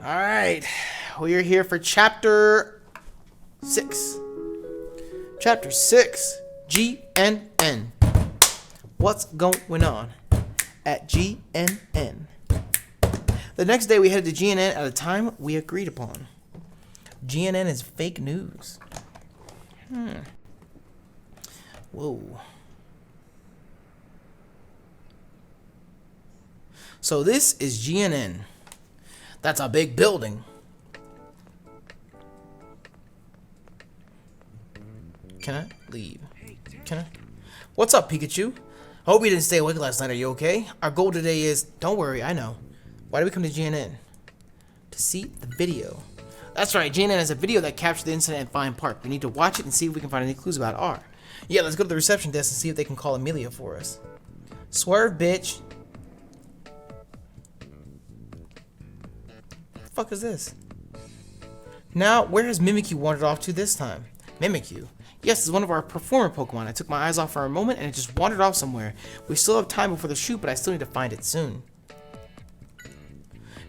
Alright, we are here for Chapter 6. Chapter 6, GNN. What's going on at GNN? The next day we headed to GNN at a time we agreed upon. GNN is fake news. Whoa. So this is GNN. That's a big building. Can I leave? Can I? What's up, Pikachu? I hope you didn't stay awake last night. Are you okay? Our goal today is... Don't worry, I know. Why did we come to GNN? To see the video. That's right, GNN has a video that captured the incident at Fine Park. We need to watch it and see if we can find any clues about R. Yeah, let's go to the reception desk and see if they can call Amelia for us. Swerve, bitch. What the fuck is this? Now, where has Mimikyu wandered off to this time? Mimikyu? Yes, it's one of our performer Pokemon. I took my eyes off for a moment and it just wandered off somewhere. We still have time before the shoot, but I still need to find it soon.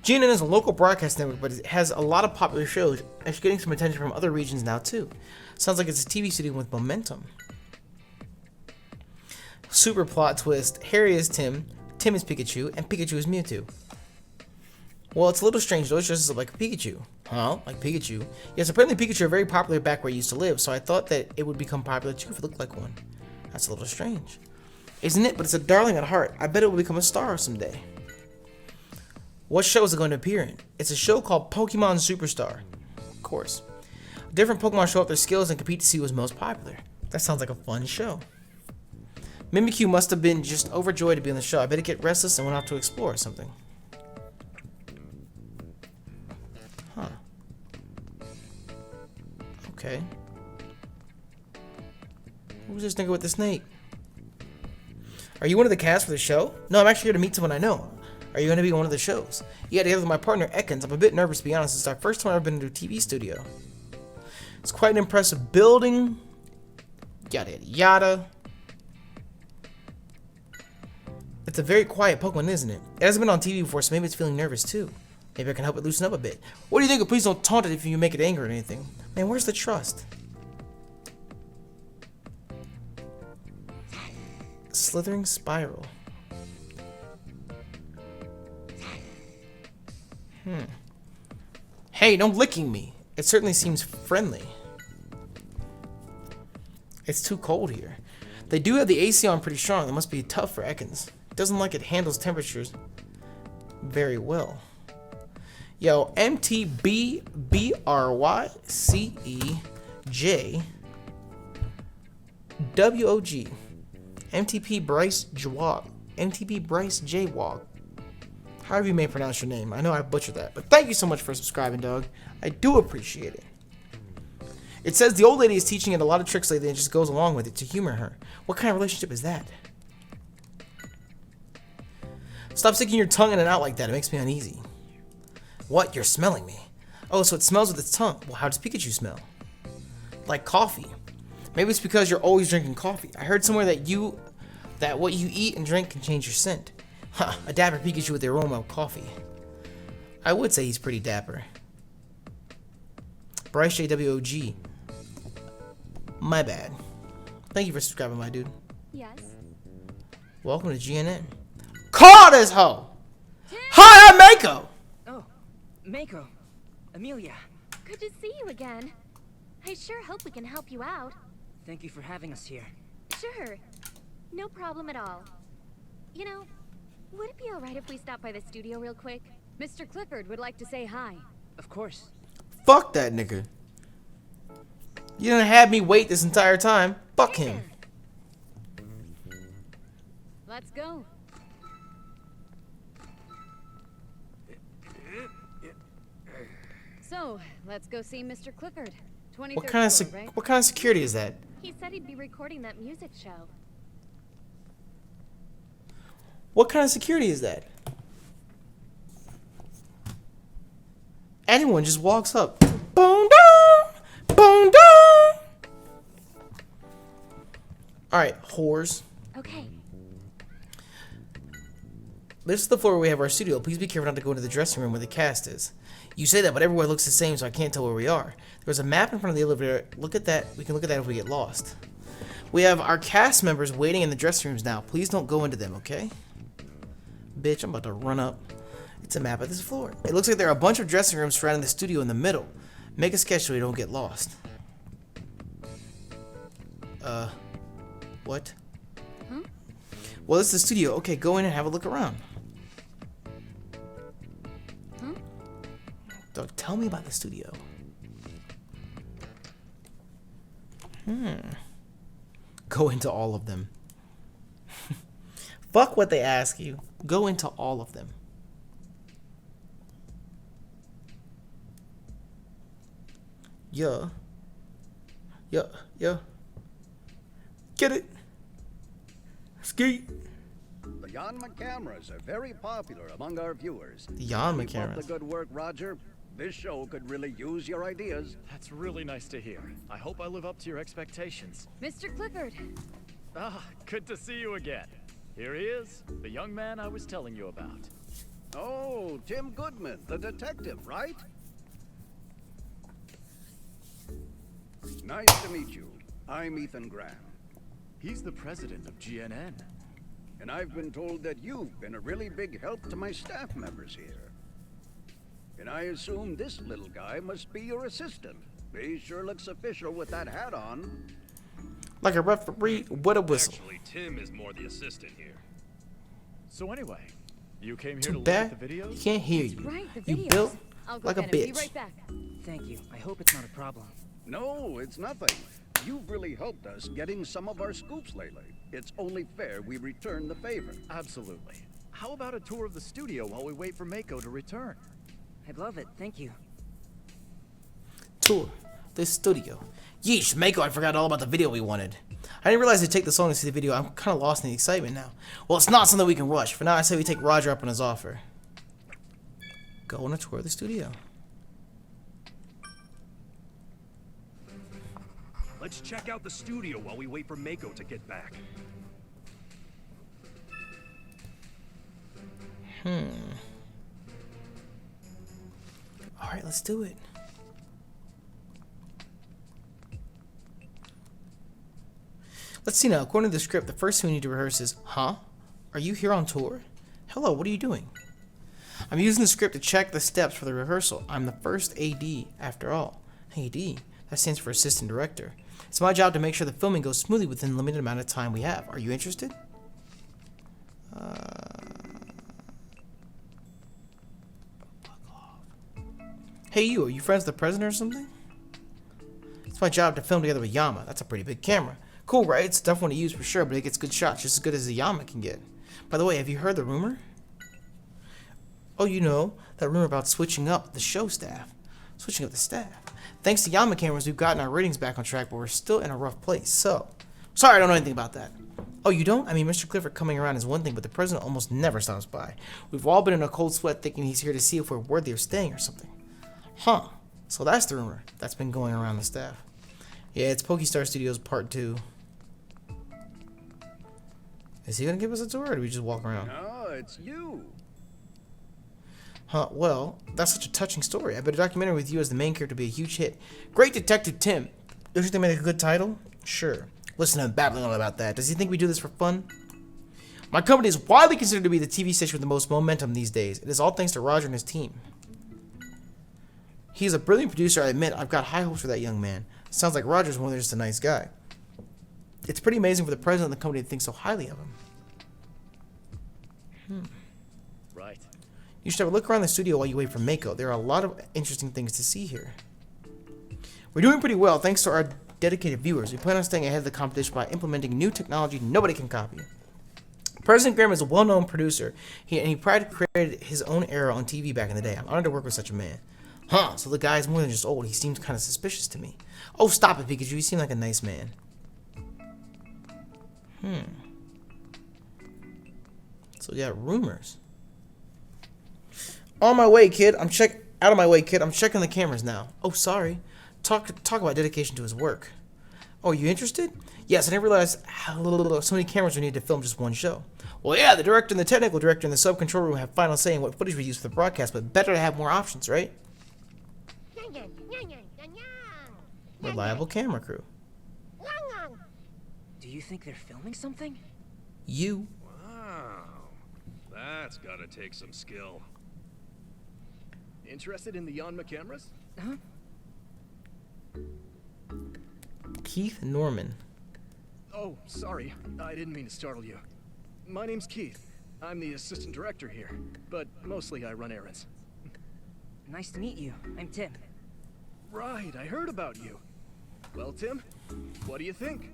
GNN is a local broadcast network, but it has a lot of popular shows and it's getting some attention from other regions now too. Sounds like it's a TV studio with momentum. Super plot twist. Harry is Tim, Tim is Pikachu, and Pikachu is Mewtwo. Well, it's a little strange though, it dresses up like a Pikachu. Huh? Like Pikachu? Yes, apparently Pikachu are very popular back where he used to live, so I thought that it would become popular too if it looked like one. That's a little strange. Isn't it? But it's a darling at heart. I bet it will become a star someday. What show is it going to appear in? It's a show called Pokemon Superstar. Of course. Different Pokemon show up their skills and compete to see who's most popular. That sounds like a fun show. Mimikyu must have been just overjoyed to be on the show. I bet it get restless and went off to explore or something. Huh. Okay. Who's this nigga with the snake? Are you one of the cast for the show? No, I'm actually here to meet someone I know. Are you going to be on one of the shows? Yeah, together with my partner Ekans. I'm a bit nervous to be honest. It's our first time I've been to a TV studio. It's quite an impressive building. Yada yada yada. It's a very quiet Pokemon, isn't it? It hasn't been on TV before, so maybe it's feeling nervous too. Maybe I can help it loosen up a bit. What do you think? Please don't taunt it if you make it angry or anything. Man, where's the trust? Slithering Spiral. Hey, no licking me. It certainly seems friendly. It's too cold here. They do have the AC on pretty strong. It must be tough for Ekans. It doesn't like it handles temperatures very well. Yo, MTBBRYCEJWOG. MTP Bryce Jwog. MTP Bryce J Wog. However you may pronounce your name. I know I butchered that, but thank you so much for subscribing, dog. I do appreciate it. It says the old lady is teaching it a lot of tricks lately and just goes along with it to humor her. What kind of relationship is that? Stop sticking your tongue in and out like that. It makes me uneasy. What? You're smelling me. Oh, so it smells with its tongue. Well, how does Pikachu smell? Like coffee. Maybe it's because you're always drinking coffee. I heard somewhere that what you eat and drink can change your scent. Huh, a dapper Pikachu with the aroma of coffee. I would say he's pretty dapper. Bryce JWOG. My bad. Thank you for subscribing, my dude. Yes. Welcome to GNN. Call this hoe! Hi, I'm MEIKO! Oh, MEIKO. Amelia. Good to see you again. I sure hope we can help you out. Thank you for having us here. Sure. No problem at all. You know, would it be alright if we stopped by the studio real quick? Mr. Clifford would like to say hi. Of course. Fuck that nigga. You didn't have me wait this entire time. Fuck him. Let's go. So, let's go see Mr. Clifford. 23rd What kind floor, of right? what kind of security is that? He said he'd be recording that music show. What kind of security is that? Anyone just walks up. Boom down, boom down. All right, whores. Okay. This is the floor where we have our studio. Please be careful not to go into the dressing room where the cast is. You say that, but everywhere looks the same, so I can't tell where we are. There's a map in front of the elevator. Look at that. We can look at that if we get lost. We have our cast members waiting in the dressing rooms now. Please don't go into them, okay? Bitch, I'm about to run up. It's a map of this floor. It looks like there are a bunch of dressing rooms surrounding the studio in the middle. Make a sketch so we don't get lost. What? Huh? Well, this is the studio. Okay, go in and have a look around. Huh? Don't tell me about the studio. Go into all of them. Fuck what they ask you. Go into all of them. Yeah. Yeah. Yeah. Get it? Ski. The Yanma cameras are very popular among our viewers. The Yanma Keep up cameras. the good work, Roger. This show could really use your ideas. That's really nice to hear. I hope I live up to your expectations. Mr. Clifford. Ah, good to see you again. Here he is, the young man I was telling you about. Oh, Tim Goodman, the detective, right? Nice to meet you. I'm Ethan Graham. He's the president of GNN. And I've been told that you've been a really big help to my staff members here. And I assume this little guy must be your assistant. He sure looks official with that hat on. Like a referee, what a whistle. Actually, Tim is more the assistant here. So anyway, you came here Too to look bad at the you videos? can't hear you. Right, the You videos. built I'll go like a get him. Be bitch. right back. Thank you. I hope it's not a problem. No, it's nothing. You've really helped us getting some of our scoops lately. It's only fair we return the favor. Absolutely. How about a tour of the studio while we wait for MEIKO to return? I'd love it. Thank you. Tour this studio. Yeesh, MEIKO, I forgot all about the video we wanted. I didn't realize they'd take this long to see the video. I'm kind of lost in the excitement now. Well, it's not something we can rush. For now, I say we take Roger up on his offer. Go on a tour of the studio. Let's check out the studio while we wait for MEIKO to get back. Alright, let's do it. Let's see now. According to the script, the first thing we need to rehearse is, huh? Are you here on tour? Hello, what are you doing? I'm using the script to check the steps for the rehearsal. I'm the first AD, after all. AD? That stands for Assistant Director. It's my job to make sure the filming goes smoothly within the limited amount of time we have. Are you interested? Hey you, are you friends with the president or something? It's my job to film together with Yama. That's a pretty big camera. Cool, right? It's a tough one to use for sure, but it gets good shots, just as good as the Yama can get. By the way, have you heard the rumor? Oh, you know, that rumor about switching up the show staff. Switching up the staff. Thanks to Yama cameras, we've gotten our ratings back on track, but we're still in a rough place, so... Sorry, I don't know anything about that. Oh, you don't? I mean, Mr. Clifford coming around is one thing, but the president almost never stops by. We've all been in a cold sweat thinking he's here to see if we're worthy of staying or something. Huh. So that's the rumor that's been going around the staff. Yeah, it's Pokestar Studios Part 2. Is he gonna give us a tour, or do we just walk around? No, it's you. Huh, well, that's such a touching story. I bet a documentary with you as the main character would be a huge hit. Great Detective Tim. Don't you think make a good title? Sure. Listen to him babbling on about that. Does he think we do this for fun? My company is widely considered to be the TV station with the most momentum these days. It is all thanks to Roger and his team. He's a brilliant producer, I admit. I've got high hopes for that young man. Sounds like Roger's more than just a nice guy. It's pretty amazing for the president of the company to think so highly of him. Right. You should have a look around the studio while you wait for MEIKO. There are a lot of interesting things to see here. We're doing pretty well thanks to our dedicated viewers. We plan on staying ahead of the competition by implementing new technology nobody can copy. President Graham is a well-known producer. He practically created his own era on TV back in the day. I'm honored to work with such a man. Huh, so the guy's more than just old. He seems kind of suspicious to me. Oh, stop it, Pikachu. You seem like a nice man. So we got rumors. On my way, kid. Out of my way, kid. I'm checking the cameras now. Oh, sorry. Talk about dedication to his work. Oh, you interested? Yes, I didn't realize how so many cameras we need to film just one show. Well, yeah, the director and the technical director in the sub-control room have final say in what footage we use for the broadcast, but better to have more options, right? Reliable camera crew. Do you think they're filming something? You. Wow. That's gotta take some skill. Interested in the Yanma cameras? Huh? Keith Norman. Oh, sorry. I didn't mean to startle you. My name's Keith. I'm the assistant director here, but mostly I run errands. Nice to meet you. I'm Tim. Right, I heard about you. Well, Tim, what do you think?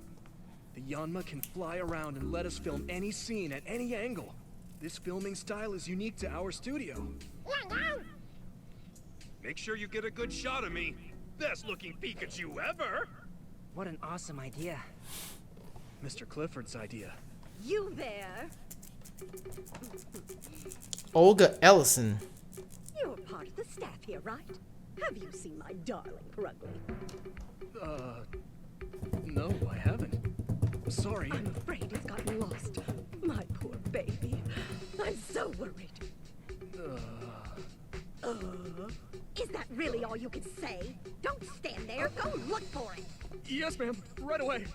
The Yanma can fly around and let us film any scene at any angle. This filming style is unique to our studio. Make sure you get a good shot of me. Best looking Pikachu ever! What an awesome idea. Mr. Clifford's idea. You there? Olga Ellison. You're part of the staff here, right? Have you seen my darling Purugly? No, I haven't. Sorry. I'm afraid he's gotten lost. My poor baby. I'm so worried. Is that really all you can say? Don't stand there. Go look for it. Yes, ma'am. Right away.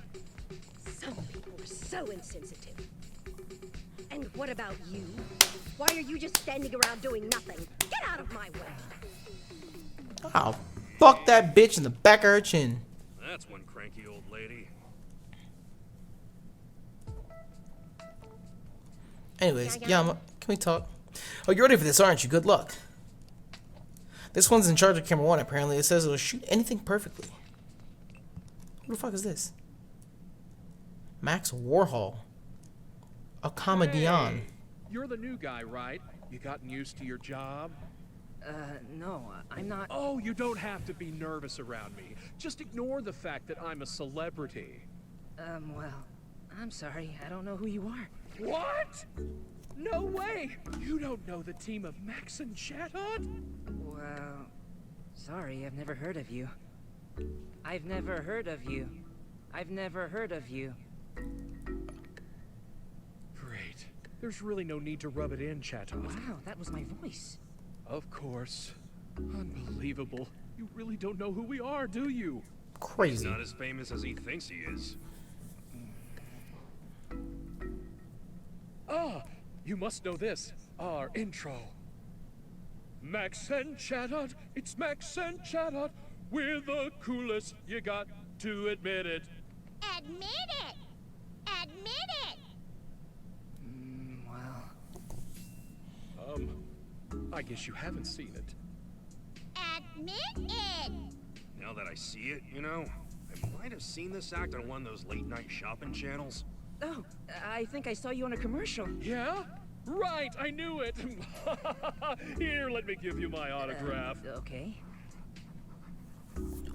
Some people are so insensitive. And what about you? Why are you just standing around doing nothing? Get out of my way. Oh, fuck that bitch in the back of her chin. That's one cranky old lady. Anyways, Yama, can we talk? Oh, you're ready for this, aren't you? Good luck. This one's in charge of camera 1, apparently. It says it'll shoot anything perfectly. Who the fuck is this? Max Warhol. A comedian. Hey, you're the new guy, right? You gotten used to your job? No, I'm not. Oh, you don't have to be nervous around me. Just ignore the fact that I'm a celebrity. Well, I'm sorry. I don't know who you are. What? No way! You don't know the team of Max and Chatot? Well, sorry, I've never heard of you. I've never heard of you. I've never heard of you. Great. There's really no need to rub it in, Chatot. Wow, that was my voice. Of course. Unbelievable. You really don't know who we are, do you? Crazy. Not as famous as he thinks he is. Ah, you must know this. Our intro. Max and Chatot, it's Max and Chatot. We're the coolest, you got to admit it. Admit it! Admit it! Well, I guess you haven't seen it. Admit it! Now that I see it, you know, I might have seen this act on one of those late night shopping channels. oh, I think I saw you on a commercial. Yeah? Right, I knew it. Here, let me give you my autograph. Okay.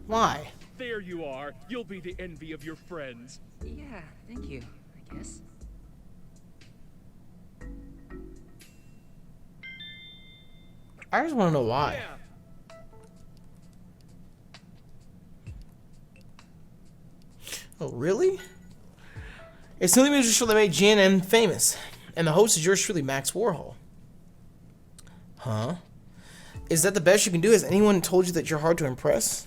Why? There you are. You'll be the envy of your friends. Yeah, thank you, I guess. I just want to know why. Yeah. Oh, really? It's the only music show that made GNM famous. And the host is yours truly, Max Warhol. Huh? Is that the best you can do? Has anyone told you that you're hard to impress?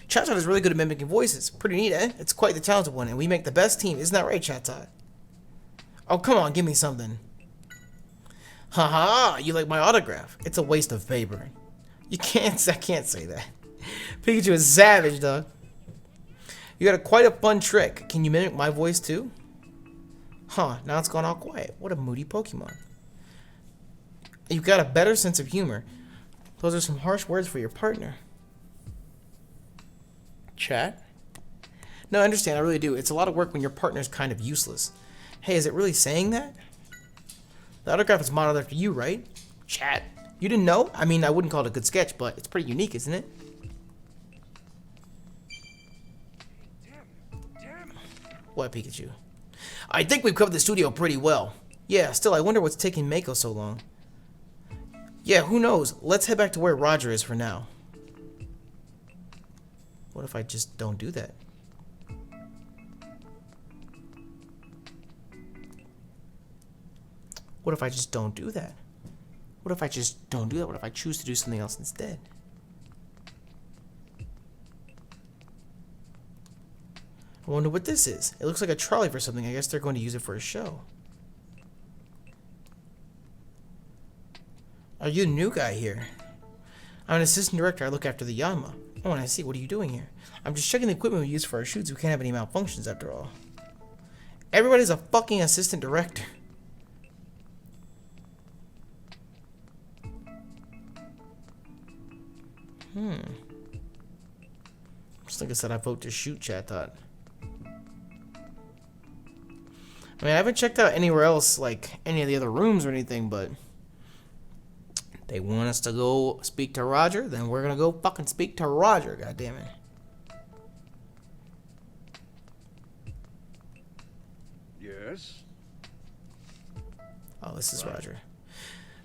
Chatot is really good at mimicking voices. Pretty neat, eh? It's quite the talented one, and we make the best team. Isn't that right, Chatot? Oh, come on, give me something. Haha, you like my autograph. It's a waste of paper. I can't say that. Pikachu is savage, dog. You got quite a fun trick. Can you mimic my voice too? Huh, now it's gone all quiet. What a moody Pokemon. You've got a better sense of humor. Those are some harsh words for your partner. Chat? No, I understand, I really do. It's a lot of work when your partner's kind of useless. Hey, is it really saying that? The autograph is modeled after you, right? Chat. You didn't know? I mean, I wouldn't call it a good sketch, but it's pretty unique, isn't it? Damn. What, Pikachu? I think we've covered the studio pretty well. Yeah, still, I wonder what's taking MEIKO so long. Yeah, who knows? Let's head back to where Roger is for now. What if I just don't do that? What if I just don't do that? What if I just don't do that? What if I choose to do something else instead? I wonder what this is. It looks like a trolley for something. I guess they're going to use it for a show. Are you a new guy here? I'm an assistant director. I look after the Yanma. Oh, and I see. What are you doing here? I'm just checking the equipment we use for our shoots. We can't have any malfunctions after all. Everybody's a fucking assistant director. Just like I said, I vote to shoot, chat thought. I mean, I haven't checked out anywhere else, like any of the other rooms or anything, but they want us to go speak to Roger, then we're gonna go fucking speak to Roger, goddammit. Yes? Oh, this is Roger.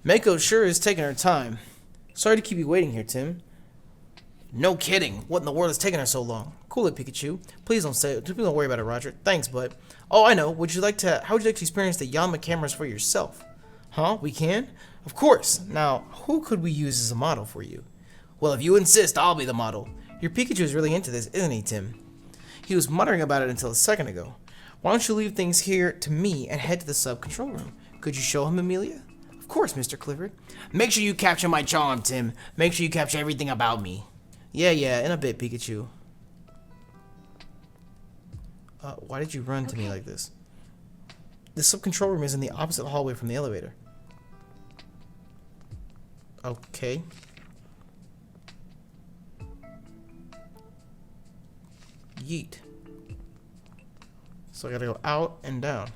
MEIKO sure is taking her time. Sorry to keep you waiting here, Tim. No kidding. What in the world is taking her so long? Cool it, Pikachu. Please don't worry about it, Roger. Thanks, bud. Oh, I know. How would you like to experience the Yanma cameras for yourself? Huh? We can? Of course. Now, who could we use as a model for you? Well, if you insist, I'll be the model. Your Pikachu is really into this, isn't he, Tim? He was muttering about it until a second ago. Why don't you leave things here to me and head to the sub-control room? Could you show him, Amelia? Of course, Mr. Clifford. Make sure you capture my charm, Tim. Make sure you capture everything about me. Yeah, in a bit, Pikachu. Why did you run to me like this? The sub-control room is in the opposite hallway from the elevator. Okay. Yeet. So I gotta go out and down.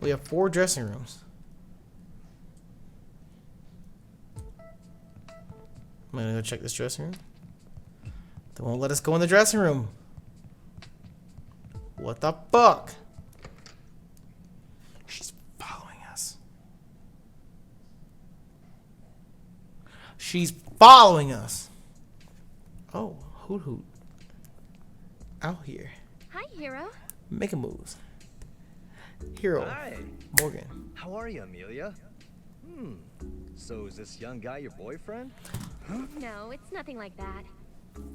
We have 4 dressing rooms. I'm gonna go check this dressing room. They won't let us go in the dressing room. What the fuck? She's following us. She's following us. Oh, Hoot Hoot. Out here. Hi, Hero. Making moves. Hero. Hi. Morgan. How are you, Amelia? So is this young guy your boyfriend? No, it's nothing like that.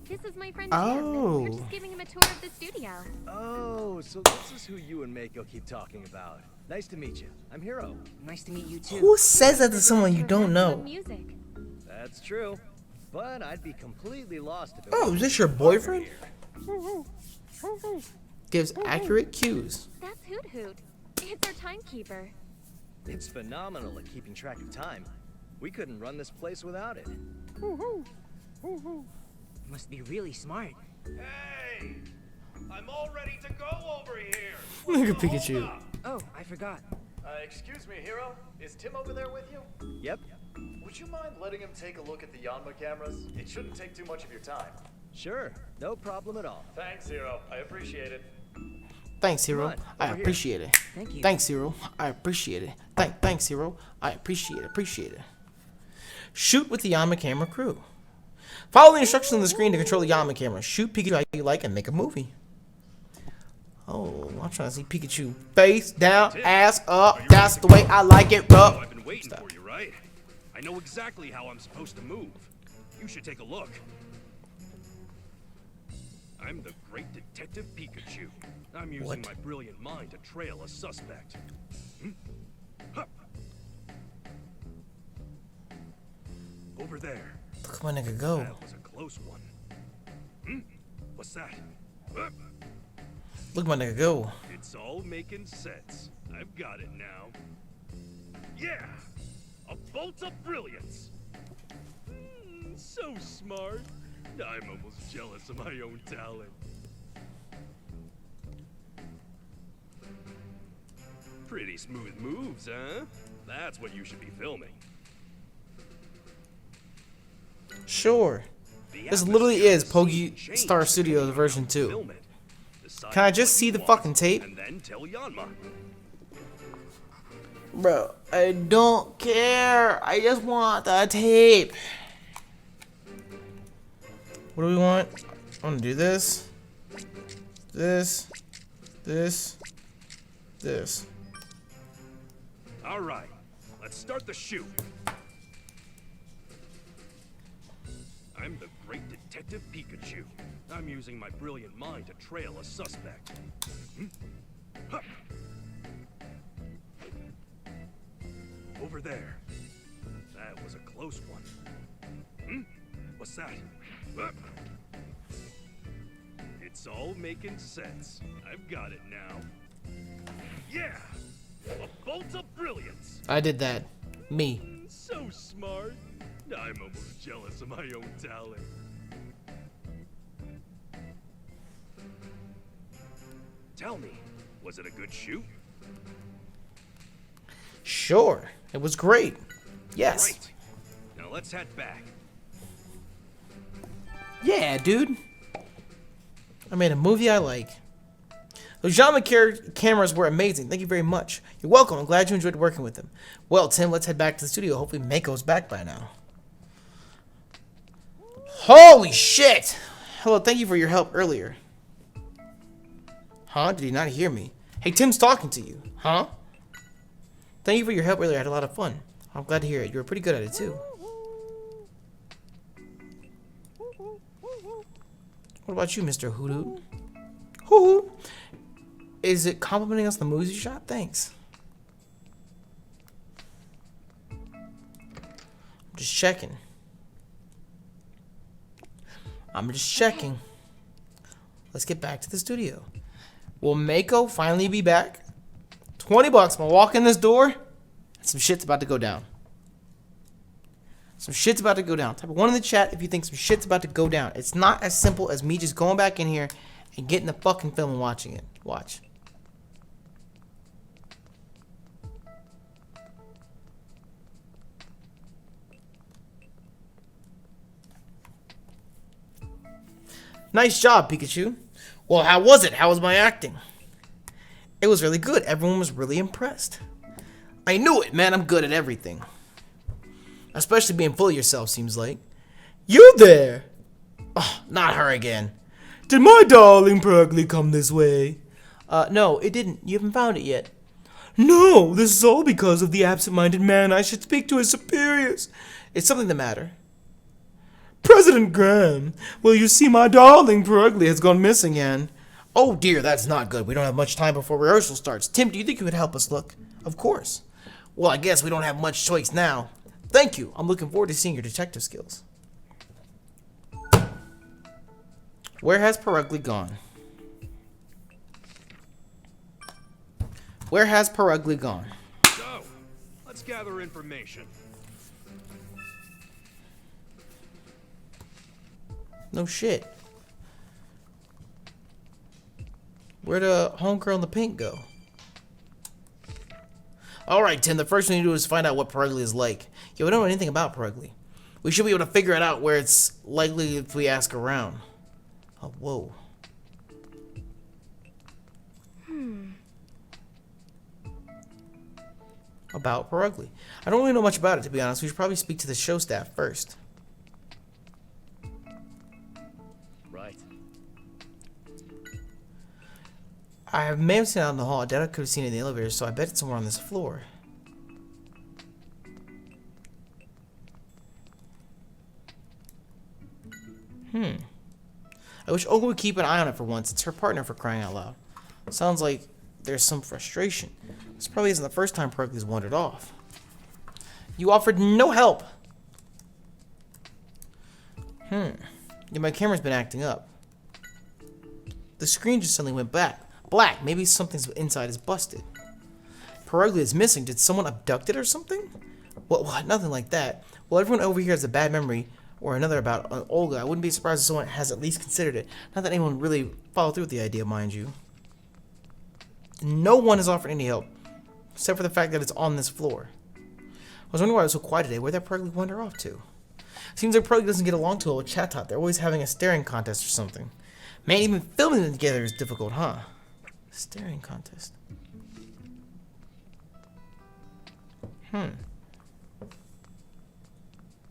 This is my friend Oh. Tim, and we're just giving him a tour of the studio. Oh, so this is who you and MEIKO keep talking about. Nice to meet you. I'm Hero. Nice to meet you too. Who says that to someone you don't know? Music. That's true. But I'd be completely lost if it Oh, wasn't is this your over boyfriend? here. Gives accurate cues. That's Hoot Hoot. It's our timekeeper. It's phenomenal at keeping track of time. We couldn't run this place without it. Must be really smart. Hey! I'm all ready to go over here! Look at Pikachu. Oh, I forgot. Excuse me, Hero. Is Tim over there with you? Yep. Would you mind letting him take a look at the Yanma cameras? It shouldn't take too much of your time. Sure. No problem at all. Thanks, Hero. I appreciate it. Thanks, Hero. Come on, I over here. appreciate it. Thank you. Thanks, Hero. I appreciate it. Thanks, Hero. I appreciate it. Shoot with the Yanma camera crew. Follow the instructions on the screen to control the Yanma camera. Shoot Pikachu how you like and make a movie. Oh, I'm trying to see Pikachu face down, ass up. That's the way I like it, bro. I've been waiting for you, right? I know exactly how I'm supposed to move. You should take a look. I'm the great detective Pikachu. I'm using What? my brilliant mind to trail a suspect. Hup. Over there. Look at my nigga go. That was a close one. What's that? Hup. Look at my nigga go. It's all making sense. I've got it now. Yeah! A bolt of brilliance! So smart. I'm almost jealous of my own talent. Pretty smooth moves, huh? That's what you should be filming. Sure. The This literally is atmosphere of the Pogi scene changes Star Studios depending on version how 2. you film it. Decide Can I just what see you the want, fucking tape? And then tell Yanma. Bro, I don't care. I just want the tape. What do we want? I want to do this. This. All right. let's start the shoot. I'm the great detective Pikachu. I'm using my brilliant mind to trail a suspect. Huh. Over there. That was a close one. What's that? It's all making sense. I've got it now. Yeah! A bolt of brilliance! I did that. Me. So smart. I'm almost jealous of my own talent. Tell me, was it a good shoot? Sure. It was great. Yes. Great. Now let's head back. Yeah, dude. I made a movie I like. Those genre cameras were amazing. Thank you very much. You're welcome. I'm glad you enjoyed working with them. Well, Tim, let's head back to the studio. Hopefully Meiko's back by now. Holy shit! Hello, thank you for your help earlier. Huh? Did he not hear me? Hey, Tim's talking to you. Huh? Thank you for your help earlier. I had a lot of fun. I'm glad to hear it. You were pretty good at it, too. What about you, Mr. Hoodoo? Hoo-hoo. Is it complimenting us the movies you shot? Thanks. I'm just checking. Let's get back to the studio. Will MEIKO finally be back? $20. I'm gonna walk in this door, and some shit's about to go down. Some shit's about to go down. Type 1 in the chat if you think some shit's about to go down. It's not as simple as me just going back in here and getting the fucking film and watching it. Watch. Nice job, Pikachu. Well, how was it? How was my acting? It was really good. Everyone was really impressed. I knew it, man. I'm good at everything. Especially being full of yourself, seems like. You there? Oh, not her again. Did my darling Purugly come this way? No, it didn't. You haven't found it yet. No, this is all because of the absent-minded man. I should speak to his superiors. Is something the matter? President Graham, well, you see, my darling Purugly has gone missing again. Oh dear, that's not good. We don't have much time before rehearsal starts. Tim, do you think you could help us look? Of course. Well, I guess we don't have much choice now. Thank you. I'm looking forward to seeing your detective skills. Where has Purugly gone? Where has Purugly gone? So, let's gather information. No shit. Where'd the homegirl in the pink go? Alright, Tim, the first thing to do is find out what Purugly is like. Yeah, we don't know anything about Purugly. We should be able to figure it out where it's likely if we ask around. Oh, whoa. About Purugly. I don't really know much about it, to be honest. We should probably speak to the show staff first. Right. I may have seen it out in the hall. I doubt I could have seen it in the elevator, so I bet it's somewhere on this floor. I wish Olga would keep an eye on it for once. It's her partner, for crying out loud. Sounds like there's some frustration. This probably isn't the first time Purugly's wandered off. You offered no help. Yeah, my camera's been acting up. The screen just suddenly went black. Maybe something's inside is busted. Purugly is missing. Did someone abduct it or something? What? Nothing like that. Well, everyone over here has a bad memory or another about Olga. I wouldn't be surprised if someone has at least considered it. Not that anyone really followed through with the idea, mind you. No one has offered any help, except for the fact that it's on this floor. I was wondering why it was so quiet today. Where'd that Purugly wander off to? Seems like Purugly doesn't get along too well with Chatot. They're always having a staring contest or something. Man, even filming them together is difficult, huh? Staring contest. I'm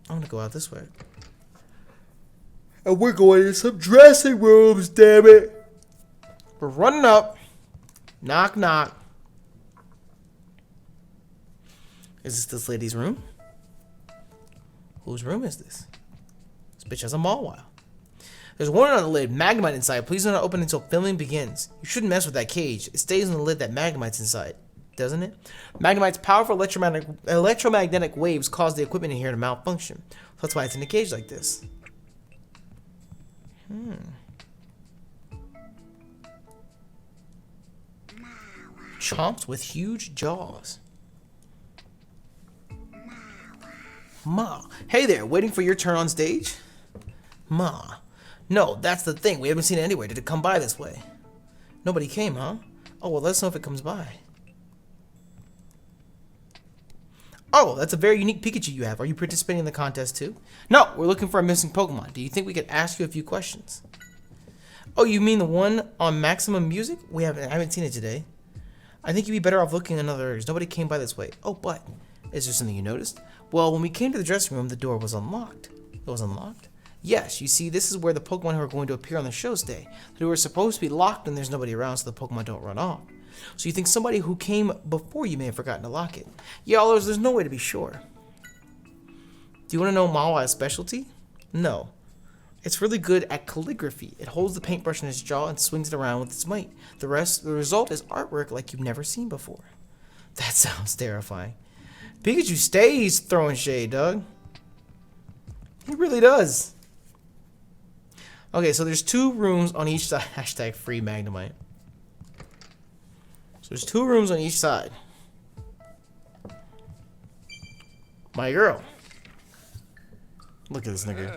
gonna go out this way. And we're going to some dressing rooms, damn it! We're running up. Knock, knock. Is this lady's room? Whose room is this? This bitch has a Mawile. There's one on the lid, Magnemite inside. Please do not open until filming begins. You shouldn't mess with that cage. It stays on the lid that Magnemite's inside, doesn't it? Magnemite's powerful electromagnetic waves cause the equipment in here to malfunction. So that's why it's in a cage like this. Chomps with huge jaws. Ma. Hey there, waiting for your turn on stage? Ma. No, that's the thing. We haven't seen it anywhere. Did it come by this way? Nobody came, huh? Oh, well, let's know if it comes by. Oh, that's a very unique Pikachu you have. Are you participating in the contest too? No, we're looking for a missing Pokemon. Do you think we could ask you a few questions? Oh, you mean the one on Maximum Music? I haven't seen it today. I think you'd be better off looking in other areas. Nobody came by this way. Oh, but is there something you noticed? Well, when we came to the dressing room, the door was unlocked. It was unlocked? Yes, you see, this is where the Pokemon who are going to appear on the show stay. The door is supposed to be locked and there's nobody around so the Pokemon don't run off. So you think somebody who came before you may have forgotten to lock it. Yeah, there's no way to be sure. Do you want to know Mawile's specialty? No. It's really good at calligraphy. It holds the paintbrush in its jaw and swings it around with its might. The result is artwork like you've never seen before. That sounds terrifying. Pikachu stays throwing shade, Doug. He really does. Okay, so there's 2 rooms on each side. Hashtag free Magnemite. So there's 2 rooms on each side. My girl. Look at this nigga.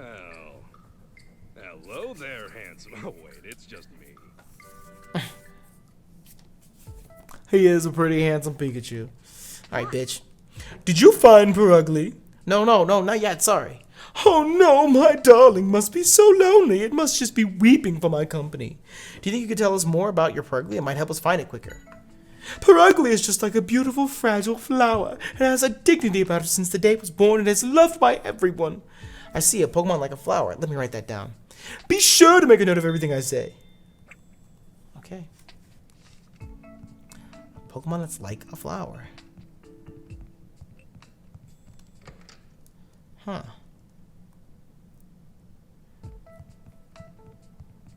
Well, hello there, handsome. Oh, wait, it's just me. He is a pretty handsome Pikachu. Alright, bitch. Did you find Purugly? No, not yet, sorry. Oh no, my darling must be so lonely. It must just be weeping for my company. Do you think you could tell us more about your Purugly? It might help us find it quicker. Purugly is just like a beautiful, fragile flower. It has a dignity about it since the day it was born and is loved by everyone. I see a Pokemon like a flower. Let me write that down. Be sure to make a note of everything I say. Okay. A Pokemon that's like a flower. Huh.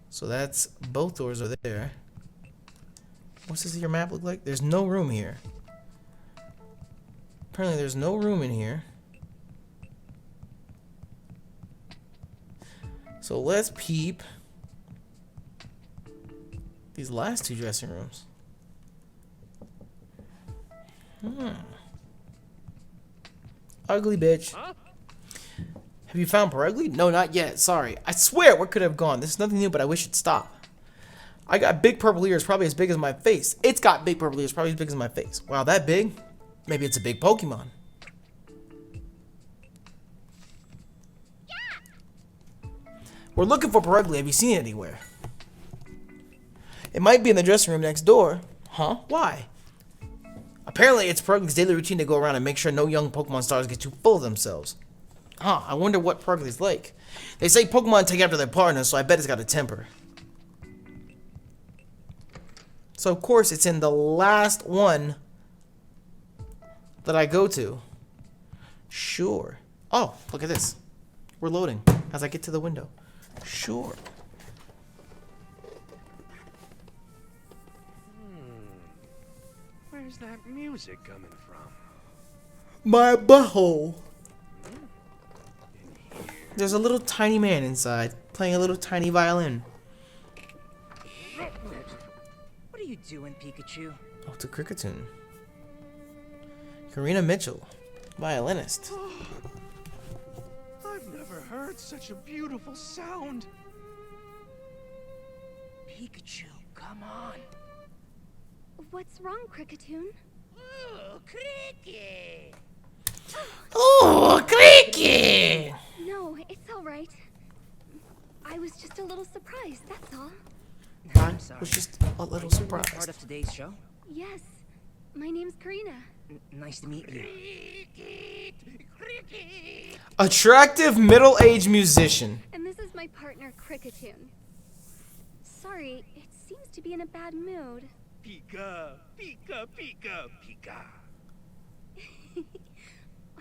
So that's both doors are there. What's this your map look like? There's no room here. Apparently there's no room in here. So let's peep these last 2 dressing rooms. Ugly bitch. Huh? Have you found Purugly? No, not yet. Sorry. I swear, what could have gone? This is nothing new, but I wish it'd stop. I got big purple ears, probably as big as my face. It's got big purple ears, probably as big as my face. Wow, that big? Maybe it's a big Pokemon. Yeah. We're looking for Purugly. Have you seen it anywhere? It might be in the dressing room next door. Huh? Why? Apparently, it's Purugly's daily routine to go around and make sure no young Pokemon stars get too full of themselves. Huh, I wonder what Purugly's like. They say Pokemon take after their partners, so I bet it's got a temper. So, of course, it's in the last one that I go to. Sure. Oh, look at this. We're loading as I get to the window. Sure. Where's that music coming from? My butthole. There's a little tiny man inside, playing a little tiny violin. What are you doing, Pikachu? Oh, it's a cricket tune. Karina Mitchell, violinist. I've never heard such a beautiful sound. Pikachu, come on. What's wrong, Cricketune? Oh, Cricket! Oh, cricket! No, it's all right. I was just a little surprised, that's all. I'm sorry. I was just a little Part surprised. of today's show? Yes, my name's Karina. Nice to meet you. Attractive middle-aged musician. And this is my partner, Cricketune. Sorry, it seems to be in a bad mood. Pika, Pika, Pika, Pika.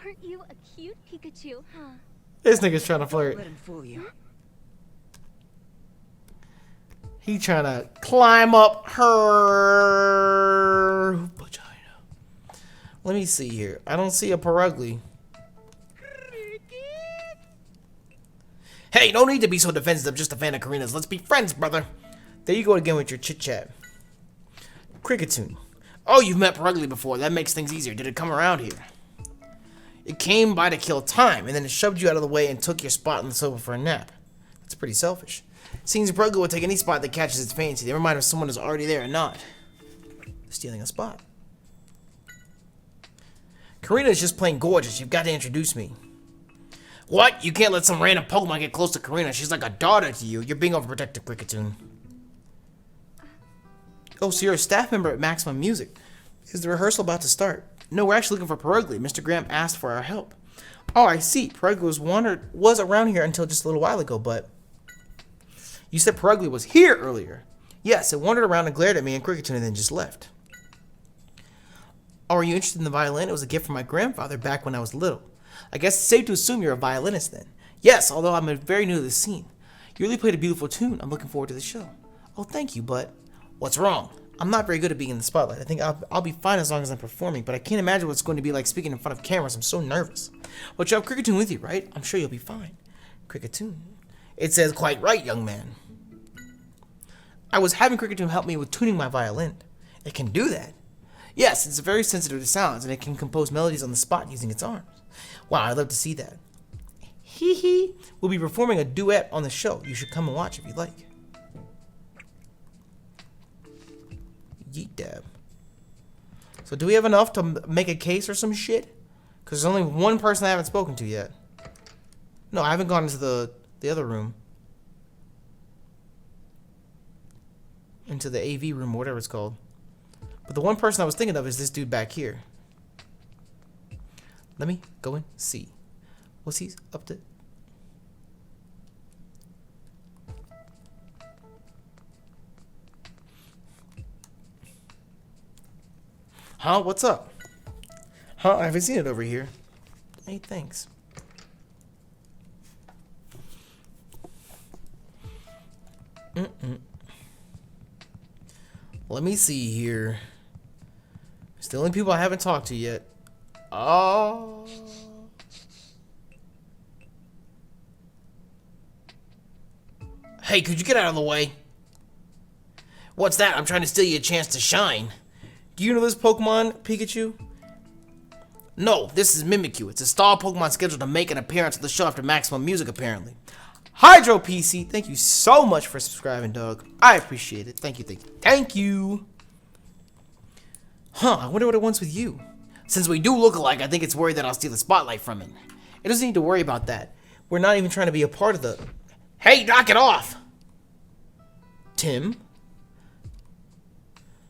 Aren't you a cute Pikachu, huh? This nigga's trying to Don't flirt. let him fool you. He trying to climb up her vagina. Let me see here. I don't see a Purugly. Hey, no need to be so defensive. Just a fan of Karina's. Let's be friends, brother. There you go again with your chit chat. Cricketune. Oh, you've met Purugly before. That makes things easier. Did it come around here? It came by to kill time, and then it shoved you out of the way and took your spot on the sofa for a nap. That's pretty selfish. Seems Purugly will take any spot that catches its fancy, never mind if someone is already there or not. Stealing a spot. Karina is just plain gorgeous. You've got to introduce me. What? You can't let some random Pokemon get close to Karina. She's like a daughter to you. You're being overprotective, Cricketune. Oh, so you're a staff member at Maximum Music. Is the rehearsal about to start? No, we're actually looking for Purugly. Mr. Graham asked for our help. Oh, I see. Purugly was around here until just a little while ago, but... You said Purugly was here earlier. Yes, it wandered around and glared at me and Cricketune and then just left. Oh, are you interested in the violin? It was a gift from my grandfather back when I was little. I guess it's safe to assume you're a violinist then. Yes, although I'm very new to the scene. You really played a beautiful tune. I'm looking forward to the show. Oh, thank you, but... What's wrong? I'm not very good at being in the spotlight. I think I'll be fine as long as I'm performing, but I can't imagine what it's going to be like speaking in front of cameras. I'm so nervous. But you have Cricketune with you, right? I'm sure you'll be fine. Cricketune. It says quite right, young man. I was having Cricketune help me with tuning my violin. It can do that. Yes, it's very sensitive to sounds, and it can compose melodies on the spot using its arms. Wow, I'd love to see that. Hee hee. We'll be performing a duet on the show. You should come and watch if you'd like. Yeet dab. So do we have enough to make a case or some shit? Because there's only one person I haven't spoken to yet. No, I haven't gone into the other room. Into the AV room, whatever it's called. But the one person I was thinking of is this dude back here. Let me go and see. What's he up to? Huh? What's up? Huh? I haven't seen it over here. Hey, thanks. Let me see here. It's the only people I haven't talked to yet. Oh. Hey, could you get out of the way? What's that? I'm trying to steal you a chance to shine. Do you know this Pokemon, Pikachu? No, this is Mimikyu. It's a star Pokemon scheduled to make an appearance at the show after Maximum Music, apparently. Hydro PC, thank you so much for subscribing, dog. I appreciate it. Thank you, thank you. Thank you. Huh, I wonder what it wants with you. Since we do look alike, I think it's worried that I'll steal the spotlight from it. It doesn't need to worry about that. We're not even trying to be a part of the... Hey, knock it off! Tim?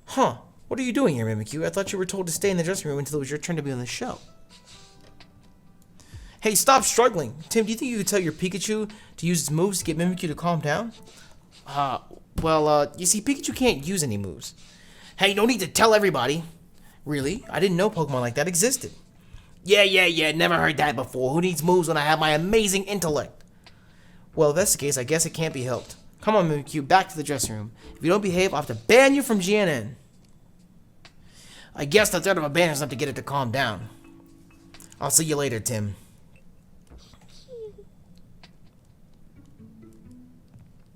Huh, what are you doing here, Mimikyu? I thought you were told to stay in the dressing room until it was your turn to be on the show. Hey, stop struggling. Tim, do you think you could tell your Pikachu to use its moves to get Mimikyu to calm down? You see, Pikachu can't use any moves. Hey, no need to tell everybody. Really? I didn't know Pokemon like that existed. Yeah, never heard that before. Who needs moves when I have my amazing intellect? Well, if that's the case, I guess it can't be helped. Come on, Mimikyu, back to the dressing room. If you don't behave, I'll have to ban you from GNN. I guess the threat of a ban is enough to get it to calm down. I'll see you later, Tim.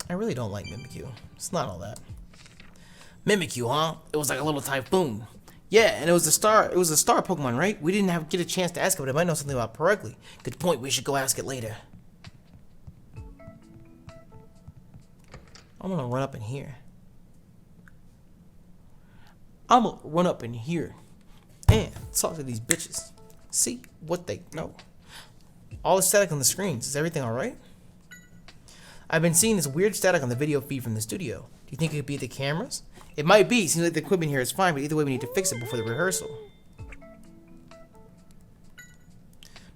I really don't like Mimikyu. It's not all that. Mimikyu, huh? It was like a little typhoon. Yeah, and it was a star Pokemon, right? We didn't get a chance to ask it, but it might know something about Purugly. Good point, we should go ask it later. I'm gonna run up in here. I'm gonna run up in here and talk to these bitches. See what they know. All the static on the screens. Is everything alright? I've been seeing this weird static on the video feed from the studio. Do you think it could be the cameras? It might be. Seems like the equipment here is fine, but either way we need to fix it before the rehearsal.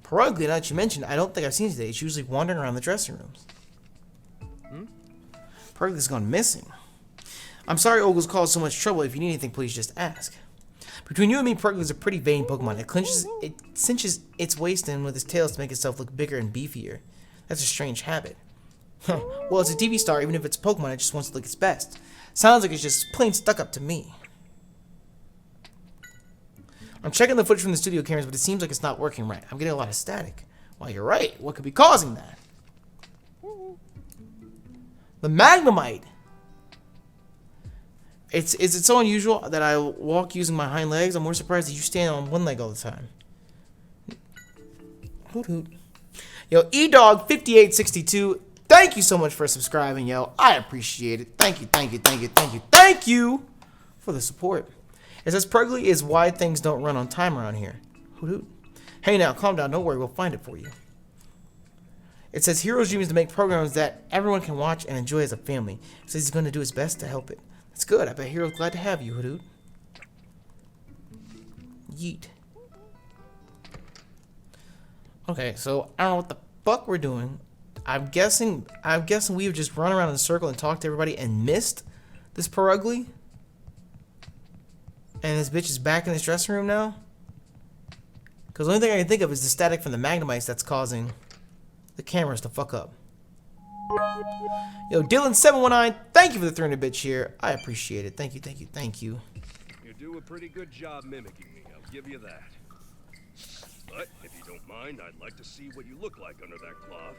Purugly, now that you mentioned, I don't think I've seen it today. It's usually wandering around the dressing rooms. Purugly's gone missing. I'm sorry Ogle's caused so much trouble. If you need anything, please just ask. Between you and me, Purugly is a pretty vain Pokemon. It cinches its waist in with its tails to make itself look bigger and beefier. That's a strange habit. Huh. Well, it's a TV star, even if it's a Pokemon, it just wants to look its best. Sounds like it's just plain stuck up to me. I'm checking the footage from the studio cameras, but it seems like it's not working right. I'm getting a lot of static. Well, you're right. What could be causing that? The Magnemite! Is it so unusual that I walk using my hind legs? I'm more surprised that you stand on one leg all the time. Hoot hoot. Yo, eDog5862, thank you so much for subscribing, yo. I appreciate it. Thank you, thank you, thank you, thank you, thank you for the support. It says Purugly is why things don't run on time around here. Hoot hoot. Hey now, calm down, don't worry, we'll find it for you. It says Hero's dream is to make programs that everyone can watch and enjoy as a family. It says he's going to do his best to help it. That's good, I bet Hero's glad to have you, hoot hoot. Yeet. Okay, so I don't know what the fuck we're doing. I'm guessing we've just run around in a circle and talked to everybody and missed this Purugly. And this bitch is back in this dressing room now. Because the only thing I can think of is the static from the Magnemites that's causing the cameras to fuck up. Yo, Dylan719, thank you for the 300 bits here. I appreciate it. Thank you, thank you, thank you. You do a pretty good job mimicking me, I'll give you that. But if you don't mind, I'd like to see what you look like under that cloth.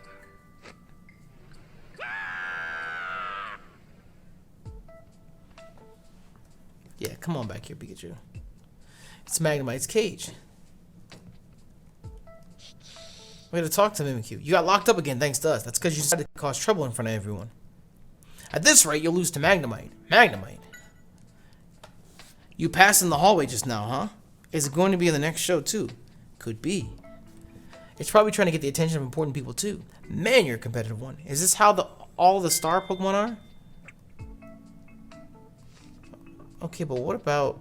Yeah, come on back here, Pikachu. It's Magnemite's cage. We had to talk to Mimikyu. You got locked up again thanks to us. That's because you decided to cause trouble in front of everyone. At this rate, you'll lose to Magnemite. Magnemite? You passed in the hallway just now, huh? Is it going to be in the next show, too? Could be. It's probably trying to get the attention of important people, too. Man, you're a competitive one. Is this how all the star Pokemon are? Okay, but what about...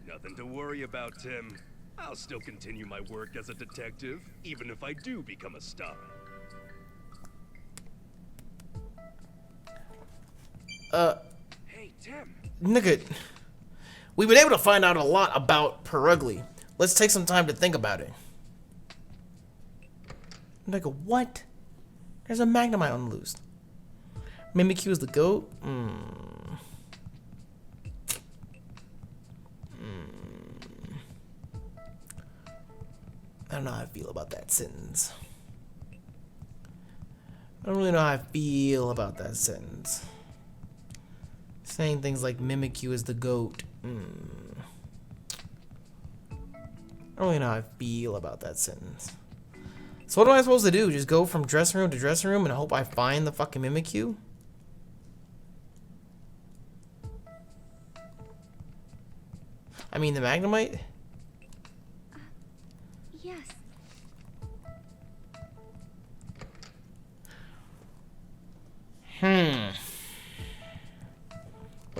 Nothing to worry about, Tim. I'll still continue my work as a detective, even if I do become a star. Hey, Tim. Nigga, we've been able to find out a lot about Purugly. Let's take some time to think about it. Nigga, what? There's a Magnemite on the loose. Mimikyu is the GOAT? I don't know how I feel about that sentence. I don't really know how I feel about that sentence. Saying things like Mimikyu is the GOAT. I don't really know how I feel about that sentence. So what am I supposed to do? Just go from dressing room to dressing room and hope I find the fucking Mimikyu? I mean the Magnemite? Yes. Well,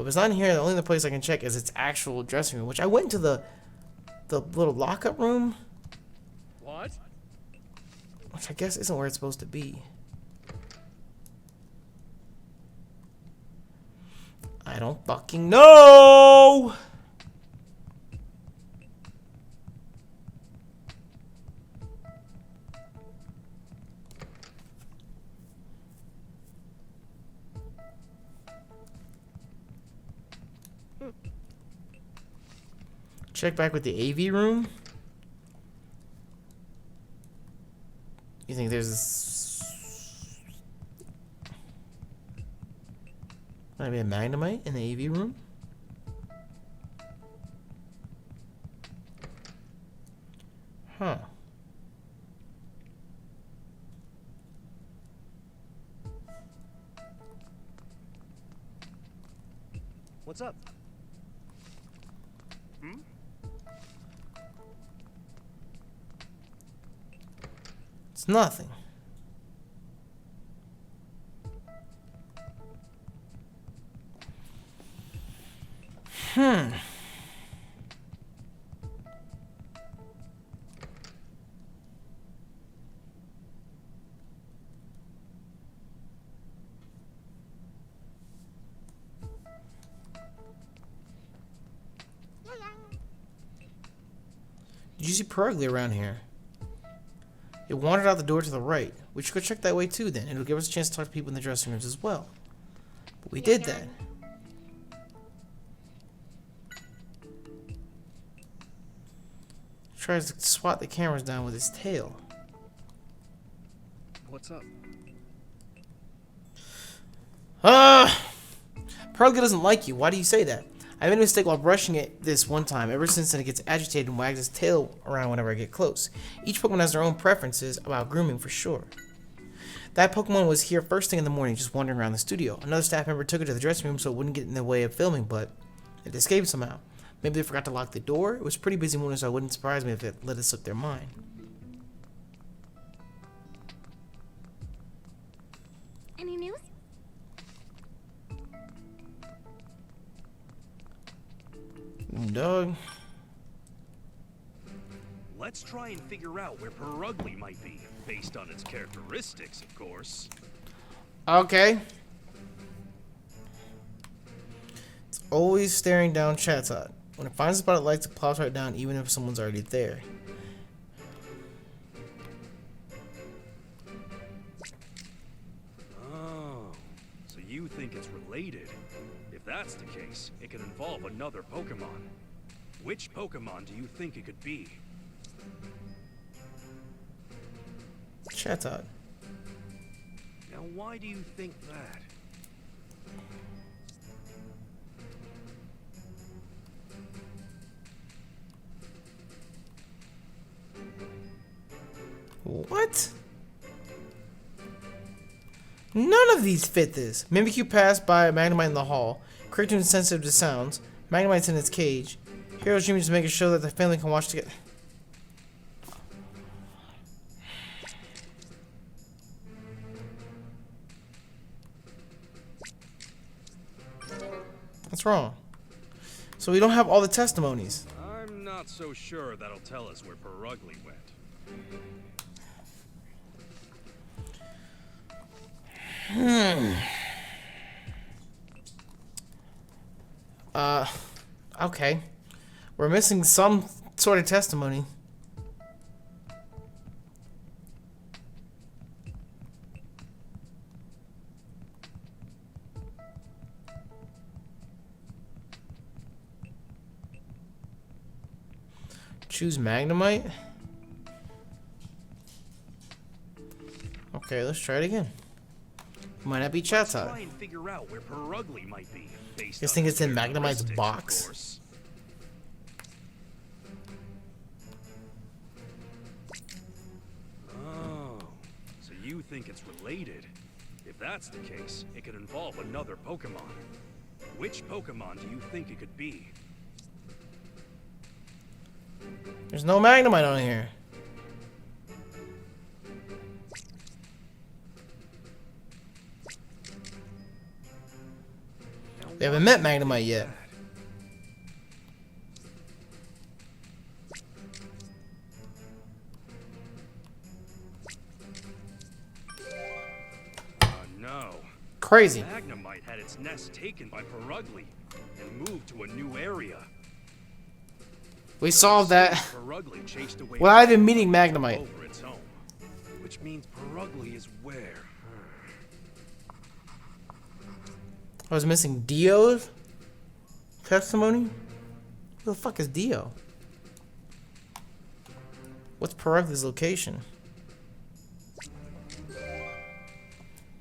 if it's not in here, the only other place I can check is its actual dressing room, which I went to the little lockup room. What? Which I guess isn't where it's supposed to be. I don't fucking know! Check back with the AV room. You think there's this... Might be a Magnemite in the AV room? Huh. What's up? It's nothing. Did you see Purugly around here? It wandered out the door to the right. We should go check that way too then. It'll give us a chance to talk to people in the dressing rooms as well. But we did that. Tries to swat the cameras down with his tail. What's up? Purugly doesn't like you. Why do you say that? I made a mistake while brushing it this one time. Ever since then, it gets agitated and wags its tail around whenever I get close. Each Pokemon has their own preferences about grooming for sure. That Pokemon was here first thing in the morning, just wandering around the studio. Another staff member took it to the dressing room so it wouldn't get in the way of filming, but it escaped somehow. Maybe they forgot to lock the door. It was a pretty busy morning, so it wouldn't surprise me if it let it slip their mind. Any news? Dog. Let's try and figure out where Purugly might be, based on its characteristics, of course. Okay. It's always staring down Chatot. When it finds a spot it likes, it plows right down, even if someone's already there. Oh, so you think it's related? If that's the case, it could involve another Pokemon. Which Pokemon do you think it could be? Chatot. Now, why do you think that? What? None of these fit this. Mimikyu passed by a Magnemite in the hall. Crichton is sensitive to sounds. Magnemite's in its cage. Hero's dreaming to make a show that the family can watch together. What's wrong? So we don't have all the testimonies. I'm not so sure that'll tell us where Purugly went. Okay. We're missing some sort of testimony. Choose Magnemite. Okay, let's try it again. Might not be Let's Chatot. try and figure out where Purugly might be. Based Guess on think its it's in Magnemite's characteristics, box. of course. Oh, so you think it's related? If that's the case, it could involve another Pokemon. Which Pokemon do you think it could be? There's no Magnemite on here. We haven't met Magnemite yet. No. Crazy. Magnemite had its nest taken by Purugly and moved to a new area. We solved that Purugly chased away without even meeting Magnemite. over its home, which means Purugly is where? I was missing Dio's testimony? Who the fuck is Dio? What's Purugly's location?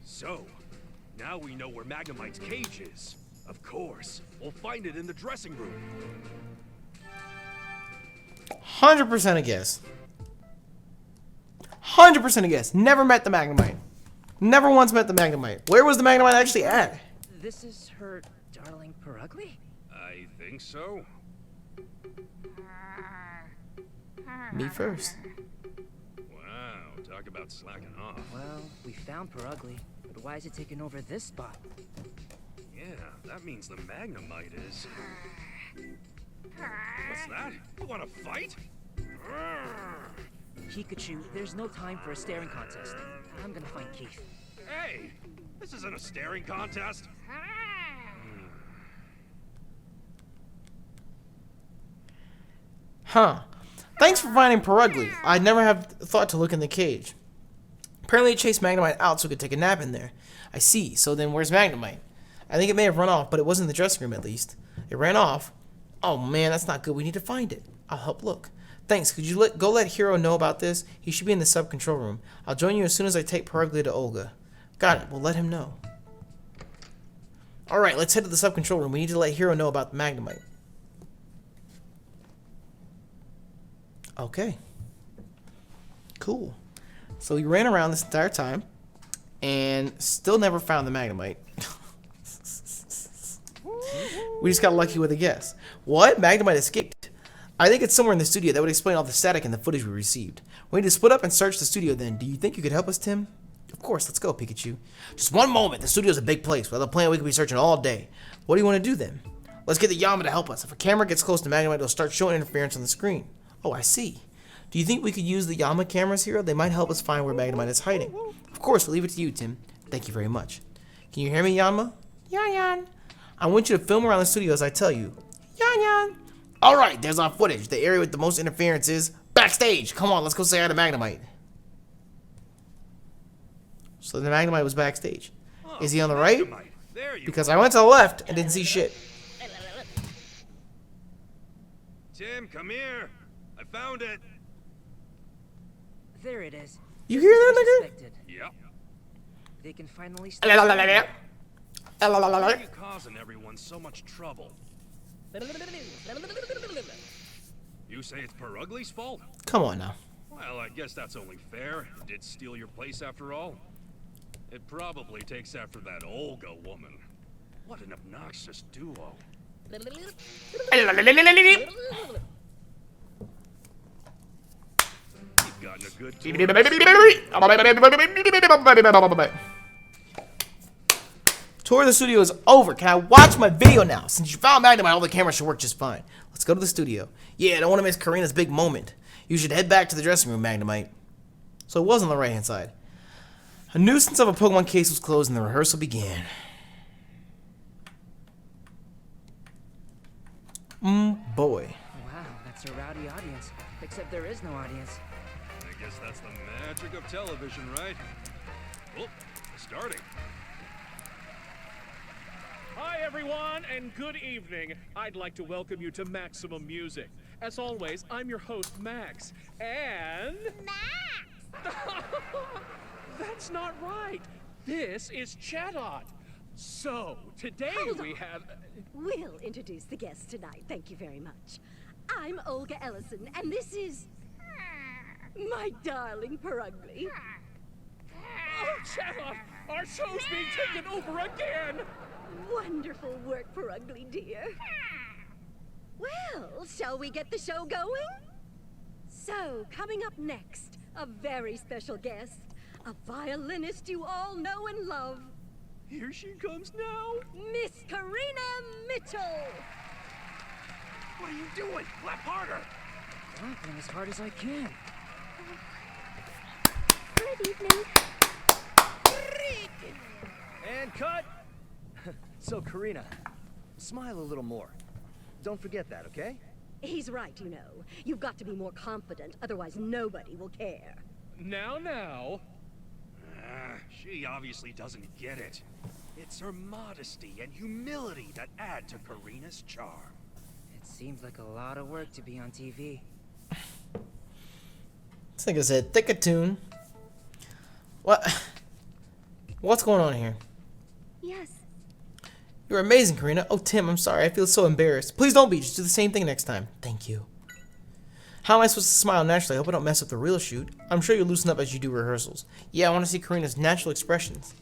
So, now we know where Magnemite's cage is. Of course, we'll find it in the dressing room. 100% a guess. 100% a guess. Never met the Magnemite. Never once met the Magnemite. Where was the Magnemite actually at? This is her darling Purugly? I think so. Me first. Wow, talk about slacking off. Well, we found Purugly, but why is it taking over this spot? Yeah, that means the Magnemite is... What's that? You wanna fight? Pikachu, there's no time for a staring contest. I'm gonna find Keith. Hey! This isn't a staring contest! Huh. Thanks for finding Purugly. I'd never have thought to look in the cage. Apparently it chased Magnemite out so it could take a nap in there. I see. So then where's Magnemite? I think it may have run off, but it wasn't in the dressing room at least. It ran off. Oh man, that's not good. We need to find it. I'll help look. Thanks. Could you go let Hero know about this? He should be in the sub-control room. I'll join you as soon as I take Purugly to Olga. Got it. We'll let him know. Alright, let's head to the sub-control room. We need to let Hero know about the Magnemite. Okay. Cool. So we ran around this entire time and still never found the Magnemite. We just got lucky with a guess. What? Magnemite escaped. I think it's somewhere in the studio. That would explain all the static in the footage we received. We need to split up and search the studio then. Do you think you could help us, Tim? Of course, let's go, Pikachu. Just one moment. The studio's a big place. Without a plan, we could be searching all day. What do you want to do then? Let's get the Yama to help us. If a camera gets close to Magnemite, it'll start showing interference on the screen. Oh, I see. Do you think we could use the Yama cameras here? They might help us find where Magnemite is hiding. Of course, we'll leave it to you, Tim. Thank you very much. Can you hear me, Yama? Yan. I want you to film around the studio as I tell you. Yan. Alright, there's our footage. The area with the most interference is backstage. Come on, let's go say hi to Magnemite. So the Magnemite was backstage. Is he on the right? Because I went to the left and didn't see shit. Tim, come here. I found it. There it is. You hear that, nigga? Yep. They can finally Why are you causing everyone so much trouble? You say it's Purugly's fault? Come on now. Well, I guess that's only fair. He did steal your place after all. It probably takes after that Olga woman. What an obnoxious duo. You've gotten a good Tour of the studio is over. Can I watch my video now? Since you found Magnemite, all the cameras should work just fine. Let's go to the studio. Yeah, I don't want to miss Karina's big moment. You should head back to the dressing room, Magnemite. So it was on the right-hand side. A nuisance of a Pokemon case was closed and the rehearsal began. Boy. Wow, that's a rowdy audience. Except there is no audience. I guess that's the magic of television, right? Oh, starting. Hi, everyone, and good evening. I'd like to welcome you to Maximum Music. As always, I'm your host, Max. And... Max! That's not right. This is Chatot. So, today we have... We'll introduce the guests tonight. Thank you very much. I'm Olga Ellison, and this is... my darling Purugly. Oh, Chatot! Our show's being taken over again! Wonderful work, Purugly, dear. Well, shall we get the show going? So, coming up next, a very special guest, a violinist you all know and love. Here she comes now. Miss Karina Mitchell. What are you doing? Clap harder. Clapping as hard as I can. Good evening. And cut! So, Karina, smile a little more. Don't forget that, okay? He's right, you know. You've got to be more confident, otherwise nobody will care. Now. She obviously doesn't get it. It's her modesty and humility that add to Karina's charm. It seems like a lot of work to be on TV. This nigga said, thick a tune. What? What's going on here? Yes. You're amazing, Karina. Oh, Tim, I'm sorry. I feel so embarrassed. Please don't be. Just do the same thing next time. Thank you. How am I supposed to smile naturally? I hope I don't mess up the real shoot. I'm sure you'll loosen up as you do rehearsals. Yeah, I want to see Karina's natural expressions.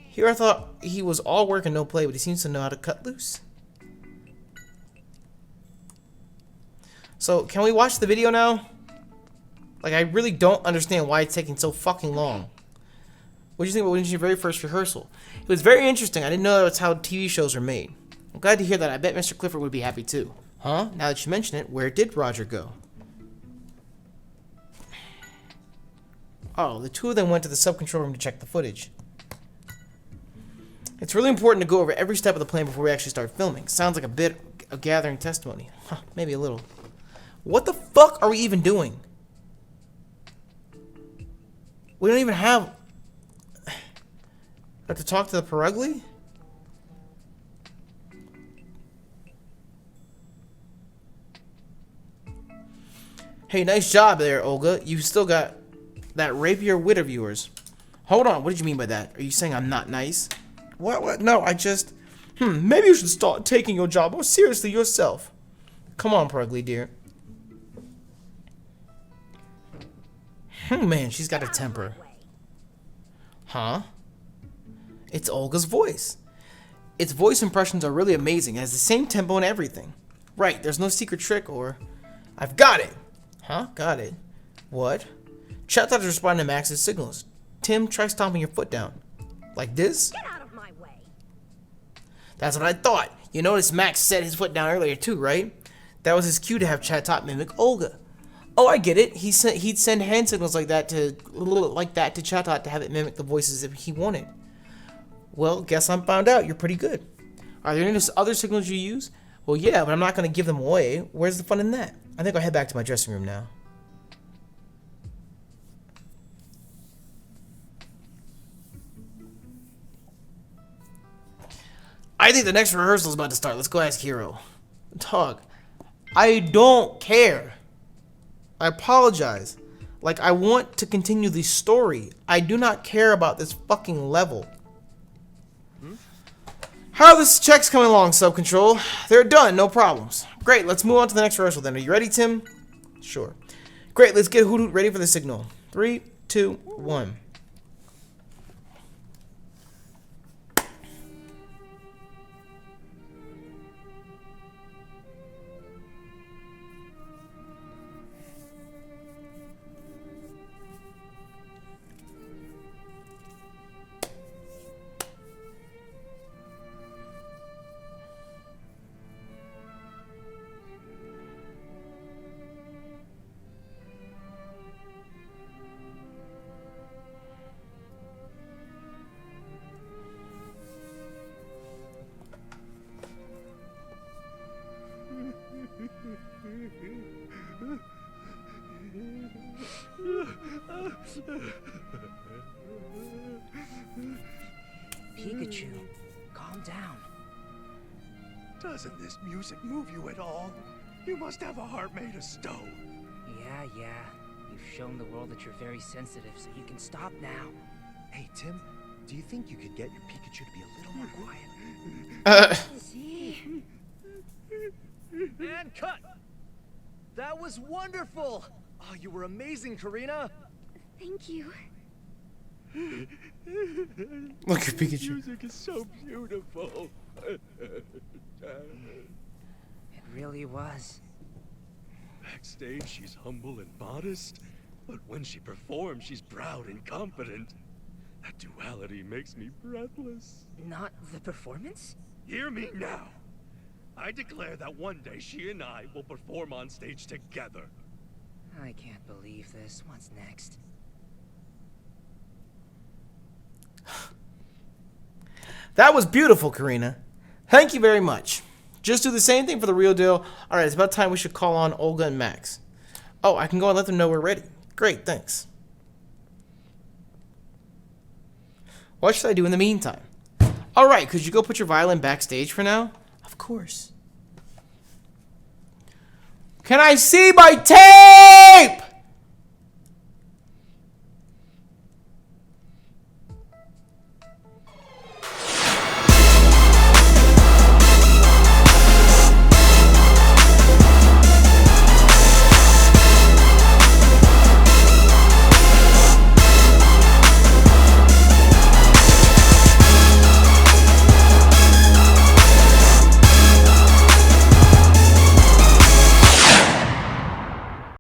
Here I thought he was all work and no play, but he seems to know how to cut loose. So, can we watch the video now? Like, I really don't understand why it's taking so fucking long. What do you think about your very first rehearsal? It was very interesting. I didn't know that's how TV shows are made. I'm glad to hear that. I bet Mr. Clifford would be happy too. Huh? Now that you mention it, where did Roger go? Oh, the two of them went to the sub-control room to check the footage. It's really important to go over every step of the plan before we actually start filming. Sounds like a bit of gathering testimony. Huh, maybe a little. What the fuck are we even doing? We don't even have to talk to the Purugly? Hey, nice job there, Olga. You still got that rapier wit of yours. Hold on, what did you mean by that? Are you saying I'm not nice? What? No, I just... maybe you should start taking your job more seriously yourself. Come on, Purugly, dear. Man, she's got a temper. Huh? It's Olga's voice. Its voice impressions are really amazing. It has the same tempo and everything. Right, there's no secret trick or... I've got it! Huh? Got it. What? Chatbot is responding to Max's signals. Tim, try stomping your foot down. Like this? Get out of my way. That's what I thought. You noticed Max set his foot down earlier too, right? That was his cue to have Chatbot mimic Olga. Oh, I get it. He'd send hand signals like that to Chatbot to have it mimic the voices if he wanted. Well, guess I'm found out. You're pretty good. Are there any other signals you use? Well, yeah, but I'm not going to give them away. Where's the fun in that? I think I'll head back to my dressing room now. I think the next rehearsal is about to start. Let's go ask Hero. Dog, I don't care. I apologize. Like, I want to continue the story. I do not care about this fucking level. How are the checks coming along, Sub-Control? They're done, no problems. Great, let's move on to the next rehearsal then. Are you ready, Tim? Sure. Great, let's get Hoot Hoot ready for the signal. 3, 2, 1. Pikachu, calm down. Doesn't this music move you at all? You must have a heart made of stone. Yeah. You've shown the world that you're very sensitive, so you can stop now. Hey, Tim, do you think you could get your Pikachu to be a little more quiet? See? And cut! That was wonderful! Oh, you were amazing, Karina! Thank you. Look at Pikachu. Music is so beautiful. It really was. Backstage, she's humble and modest, but when she performs, she's proud and confident. That duality makes me breathless. Not the performance? Hear me now. I declare that one day she and I will perform on stage together. I can't believe this. What's next? That was beautiful, Karina. Thank you very much. Just do the same thing for the real deal. Alright, it's about time we should call on Olga and Max. Oh, I can go and let them know we're ready. Great, thanks. What should I do in the meantime? Alright, could you go put your violin backstage for now? Of course. Can I see my tape?